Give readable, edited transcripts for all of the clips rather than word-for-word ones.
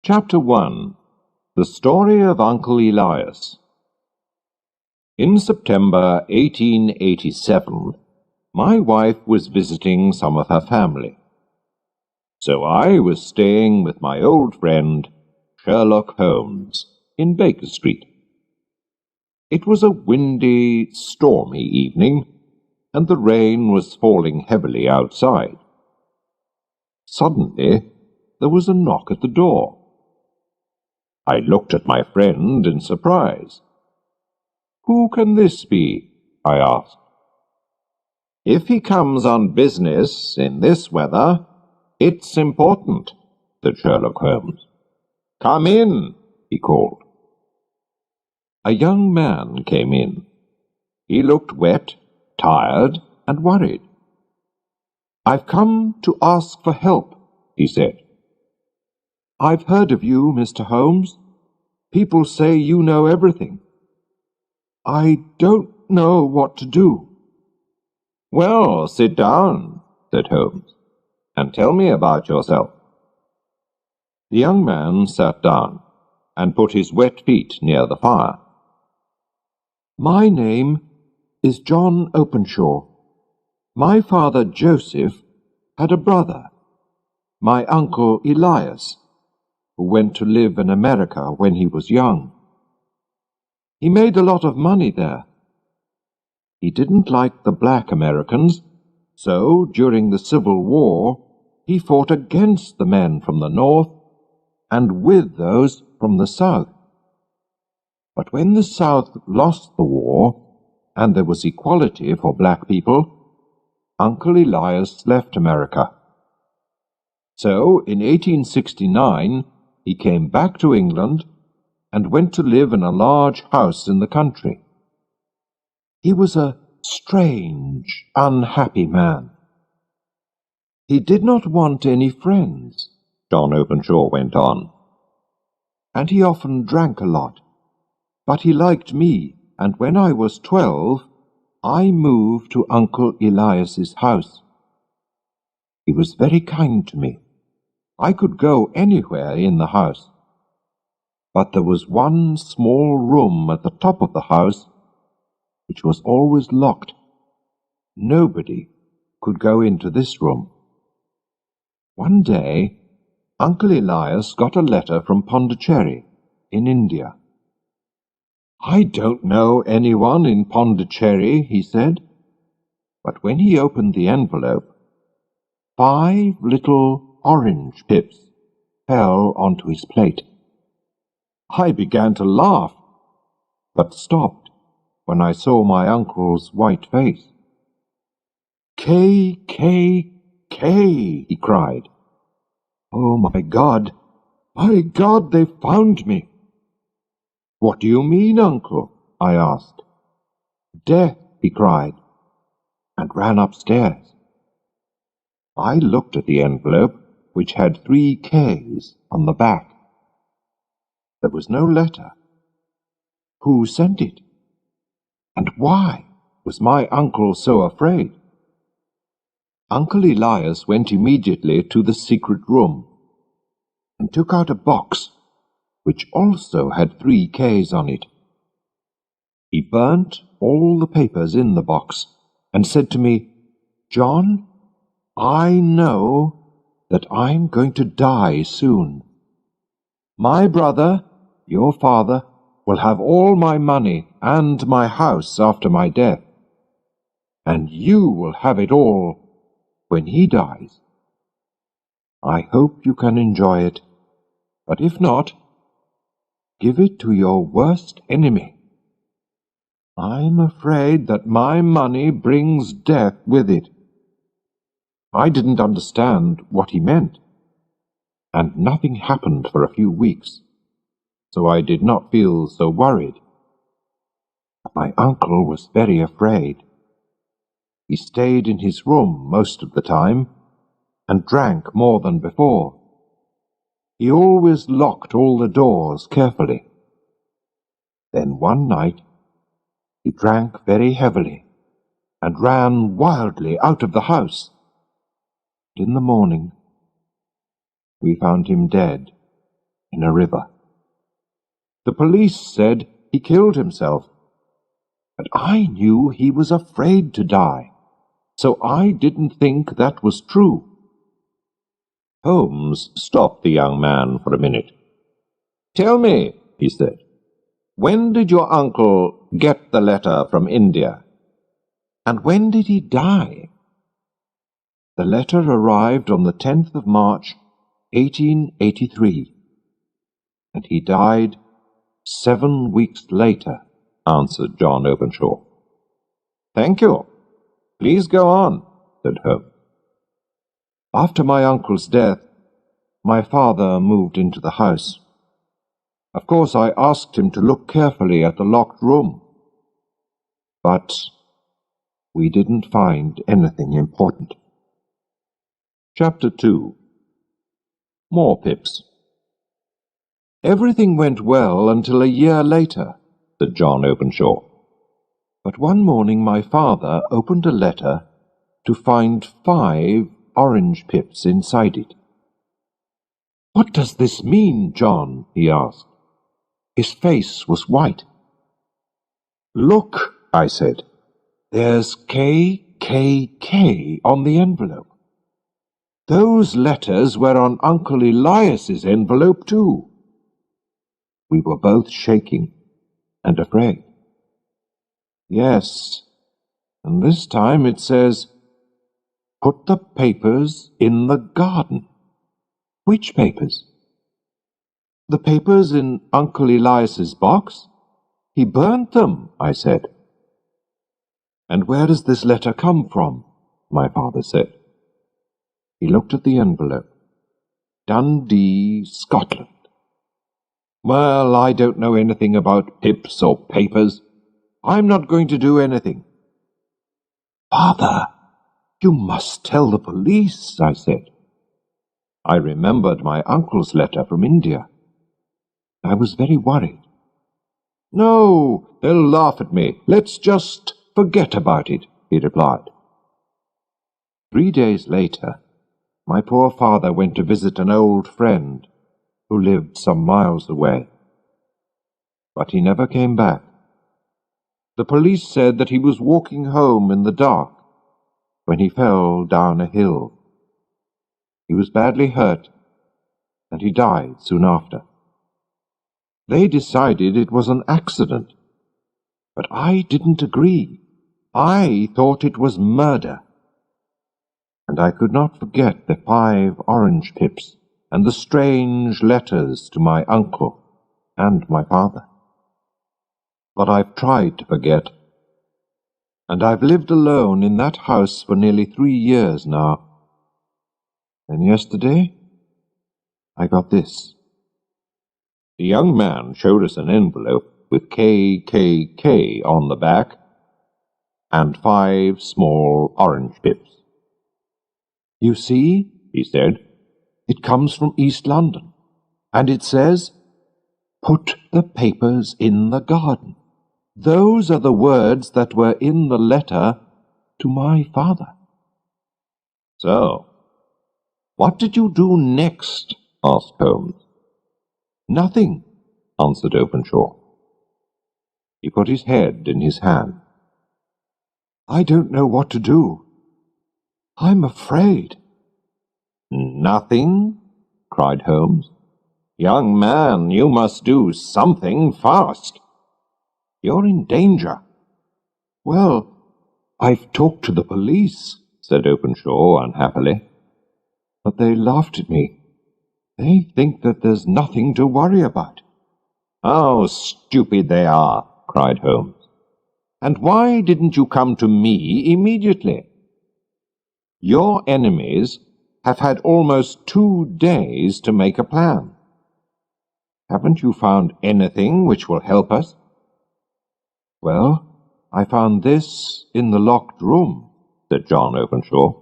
Chapter 1. The Story of Uncle Elias. In September 1887, my wife was visiting some of her family. So I was staying with my old friend, Sherlock Holmes, in Baker Street. It was a windy, stormy evening, and the rain was falling heavily outside. Suddenly, there was a knock at the door. I looked at my friend in surprise. "Who can this be?" I asked. "If he comes on business in this weather, it's important," said Sherlock Holmes. "Come in," he called. A young man came in. He looked wet, tired, and worried. "I've come to ask for help," he said. "I've heard of you, Mr. Holmes. People say you know everything. I don't know what to do." "Well, sit down," said Holmes, "and tell me about yourself." The young man sat down and put his wet feet near the fire. "My name is John Openshaw. My father, Joseph, had a brother, my uncle Elias, who went to live in America when he was young. He made a lot of money there. He didn't like the black Americans, so during the Civil War he fought against the men from the North and with those from the South. But when the South lost the war and there was equality for black people, Uncle Elias left America. So in 1869 he came back to England and went to live in a large house in the country. He was a strange, unhappy man. He did not want any friends, John Openshaw went on, and he often drank a lot. But he liked me, and when I was 12, I moved to Uncle Elias's house. He was very kind to me. I could go anywhere in the house. But there was one small room at the top of the house which was always locked. Nobody could go into this room. One day, Uncle Elias got a letter from Pondicherry in India. "I don't know anyone in Pondicherry," he said. But when he opened the envelope, 5 little orange pips fell onto his plate. I began to laugh, but stopped when I saw my uncle's white face. "K, K, K," he cried. "Oh, my God, they've found me." "What do you mean, Uncle?" I asked. "Death," he cried, and ran upstairs. I looked at the envelope, which had 3 Ks on the back. There was no letter. Who sent it? And why was my uncle so afraid? Uncle Elias went immediately to the secret room and took out a box which also had 3 Ks on it. He burnt all the papers in the box and said to me, "John, I know that I'm going to die soon. My brother, your father, will have all my money and my house after my death, and you will have it all when he dies. I hope you can enjoy it, but if not, give it to your worst enemy. I'm afraid that my money brings death with it." I didn't understand what he meant, and nothing happened for a few weeks, so I did not feel so worried. But my uncle was very afraid. He stayed in his room most of the time, and drank more than before. He always locked all the doors carefully. Then one night he drank very heavily, and ran wildly out of the house. In the morning, we found him dead in a river. The police said he killed himself, but I knew he was afraid to die, so I didn't think that was true." Holmes stopped the young man for a minute. "Tell me," he said, "when did your uncle get the letter from India? And when did he die?" "The letter arrived on the 10th of March, 1883, and he died 7 weeks later," answered John Openshaw. "Thank you. Please go on," said Holmes. "After my uncle's death, my father moved into the house. Of course, I asked him to look carefully at the locked room, but we didn't find anything important." Chapter 2. More Pips. "Everything went well until a year later," said John Openshaw. "But one morning my father opened a letter to find 5 orange pips inside it. 'What does this mean, John?' he asked. His face was white. 'Look,' I said, 'there's KKK on the envelope. Those letters were on Uncle Elias's envelope too.' We were both shaking and afraid. 'Yes, and this time it says, "Put the papers in the garden." "Which papers?" "The papers in Uncle Elias's box. He burnt them," I said. "And where does this letter come from?" my father said. He looked at the envelope. "Dundee, Scotland." "Well, I don't know anything about pips or papers. I'm not going to do anything." "Father, you must tell the police," I said. I remembered my uncle's letter from India. I was very worried. "No, they'll laugh at me. Let's just forget about it," he replied. 3 days later, my poor father went to visit an old friend who lived some miles away. But he never came back. The police said that he was walking home in the dark when he fell down a hill. He was badly hurt, and he died soon after. They decided it was an accident, but I didn't agree. I thought it was murder. And I could not forget the 5 orange pips and the strange letters to my uncle and my father. But I've tried to forget, and I've lived alone in that house for nearly 3 years now. And yesterday, I got this." The young man showed us an envelope with KKK on the back and 5 small orange pips. "You see," he said, "it comes from East London, and it says, 'Put the papers in the garden.' Those are the words that were in the letter to my father." "So, what did you do next?" asked Holmes. "Nothing," answered Openshaw. He put his head in his hand. "I don't know what to do. I'm afraid." "Nothing?" cried Holmes. "Young man, you must do something fast. You're in danger." "Well, I've talked to the police," said Openshaw unhappily. "But they laughed at me. They think that there's nothing to worry about." "How stupid they are," cried Holmes. "And why didn't you come to me immediately? Your enemies have had almost 2 days to make a plan. Haven't you found anything which will help us?" "Well, I found this in the locked room," said John Openshaw.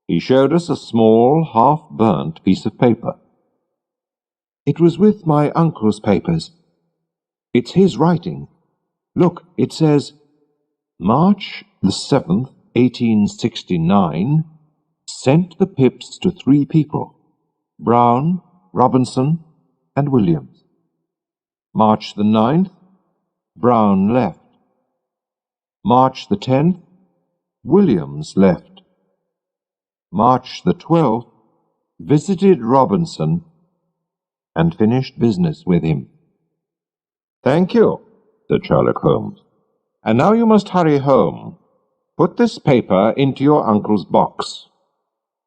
He showed us a small, half-burnt piece of paper. "It was with my uncle's papers. It's his writing. Look, it says, 'March the 7th, 1869, sent the pips to 3 people, Brown, Robinson, and Williams. March the 9th, Brown left. March the 10th, Williams left. March the 12th, visited Robinson and finished business with him. "Thank you," said Sherlock Holmes. "And now you must hurry home. Put this paper into your uncle's box.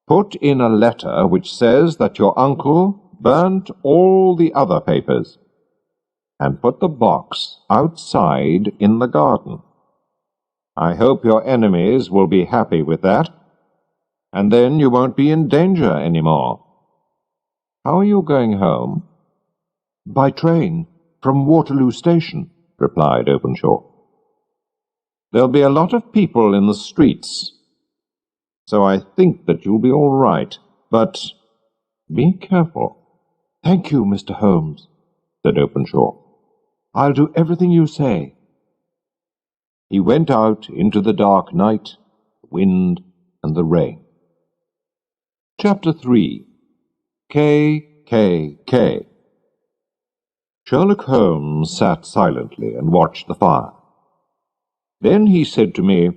Put in a letter which says that your uncle burnt all the other papers, and put the box outside in the garden. I hope your enemies will be happy with that, and then you won't be in danger any more. How are you going home?" "By train, from Waterloo Station," replied Openshaw. "There'll be a lot of people in the streets, so I think that you'll be all right, but be careful." "Thank you, Mr. Holmes," said Openshaw. "I'll do everything you say." He went out into the dark night, the wind, and the rain. Chapter 3. K. Sherlock Holmes sat silently and watched the fire. Then he said to me,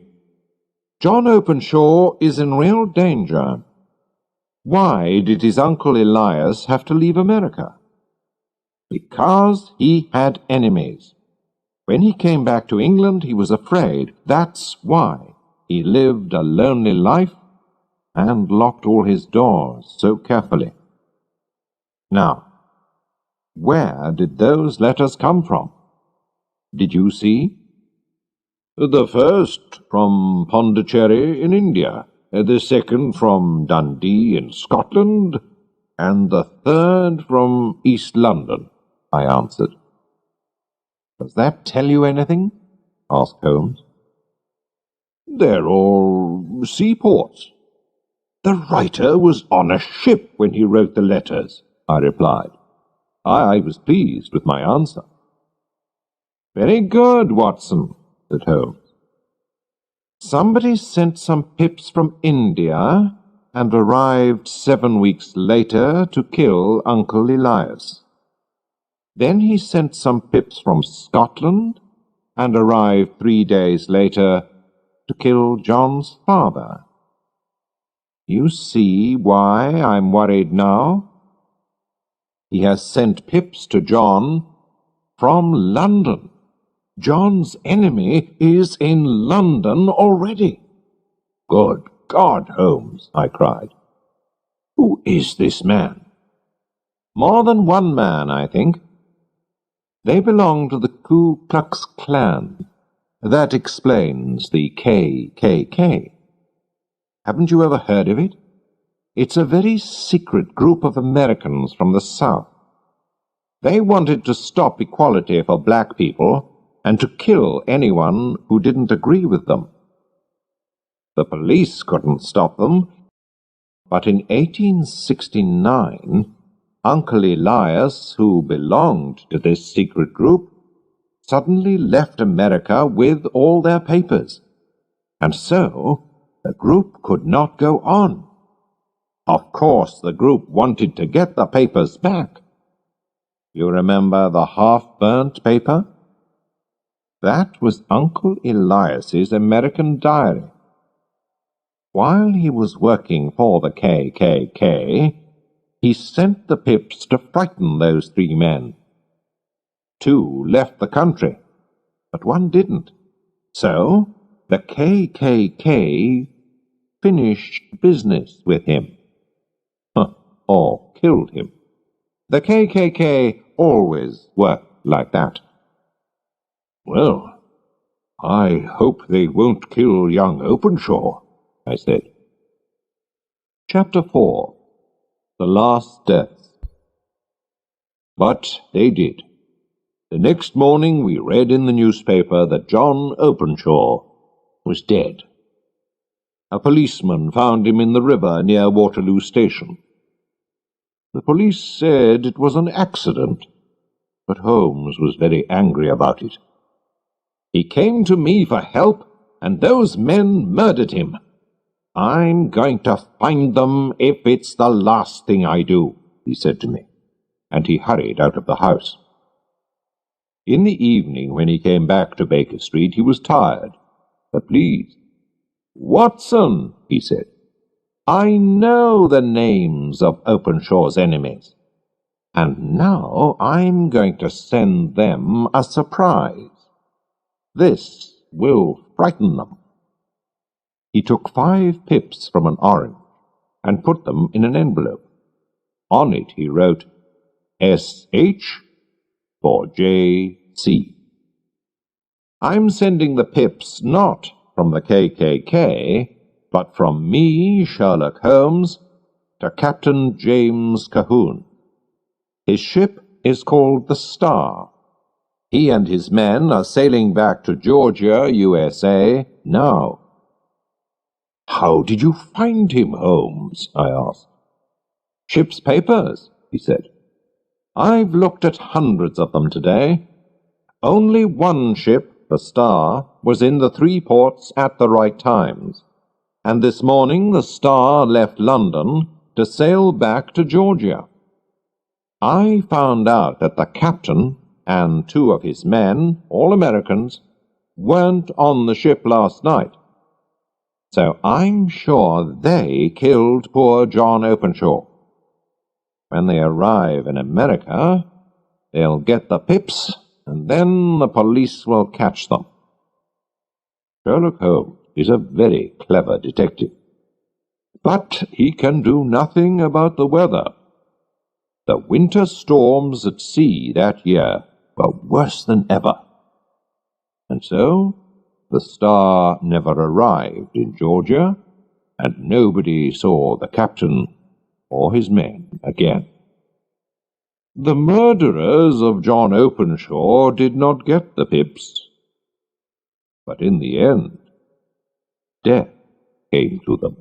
"John Openshaw is in real danger. Why did his uncle Elias have to leave America? Because he had enemies. When he came back to England, he was afraid. That's why he lived a lonely life and locked all his doors so carefully. Now, where did those letters come from? Did you see?" "The first from Pondicherry in India, the second from Dundee in Scotland, and the third from East London," I answered. "Does that tell you anything?" asked Holmes. "They're all seaports. The writer was on a ship when he wrote the letters," I replied. I was pleased with my answer. "Very good, Watson," said Holmes. "Somebody sent some pips from India and arrived 7 weeks later to kill Uncle Elias. Then he sent some pips from Scotland and arrived 3 days later to kill John's father. You see why I'm worried now? He has sent pips to John from London. John's enemy is in London already." "Good God, Holmes," I cried. "Who is this man?" "More than one man, I think. They belong to the Ku Klux Klan. That explains the KKK. Haven't you ever heard of it? It's a very secret group of Americans from the South. They wanted to stop equality for black people and to kill anyone who didn't agree with them. The police couldn't stop them, but in 1869, Uncle Elias, who belonged to this secret group, suddenly left America with all their papers, and so the group could not go on. Of course, the group wanted to get the papers back. You remember the half-burnt paper? That was Uncle Elias's American diary. While he was working for the KKK, he sent the pips to frighten those 3 men. 2 left the country, but 1 didn't. So the KKK finished business with him. Or killed him. The KKK always worked like that." "Well, I hope they won't kill young Openshaw," I said. Chapter 4. The Last Deaths. But they did. The next morning we read in the newspaper that John Openshaw was dead. A policeman found him in the river near Waterloo Station. The police said it was an accident, but Holmes was very angry about it. "He came to me for help, and those men murdered him. I'm going to find them if it's the last thing I do," he said to me. and he hurried out of the house. In the evening, when he came back to Baker Street, he was tired, but pleased. "Watson," he said, "I know the names of Openshaw's enemies, and now I'm going to send them a surprise. This will frighten them." He took 5 pips from an orange and put them in an envelope. On it he wrote, "S.H. for J.C. I'm sending the pips not from the KKK, but from me, Sherlock Holmes, to Captain James Cahoon. His ship is called the Star. He and his men are sailing back to Georgia, USA, now." "How did you find him, Holmes?" I asked. "Ship's papers," he said. "I've looked at hundreds of them today. Only one ship, the Star, was in the 3 ports at the right times, and this morning the Star left London to sail back to Georgia. I found out that the captain and 2 of his men, all Americans, weren't on the ship last night. So I'm sure they killed poor John Openshaw. When they arrive in America, they'll get the pips, and then the police will catch them." Sherlock Holmes is a very clever detective, but he can do nothing about the weather. The winter storms at sea that year were worse than ever, and so the Star never arrived in Georgia, and nobody saw the captain or his men again. The murderers of John Openshaw did not get the pips, but in the end, death came to them.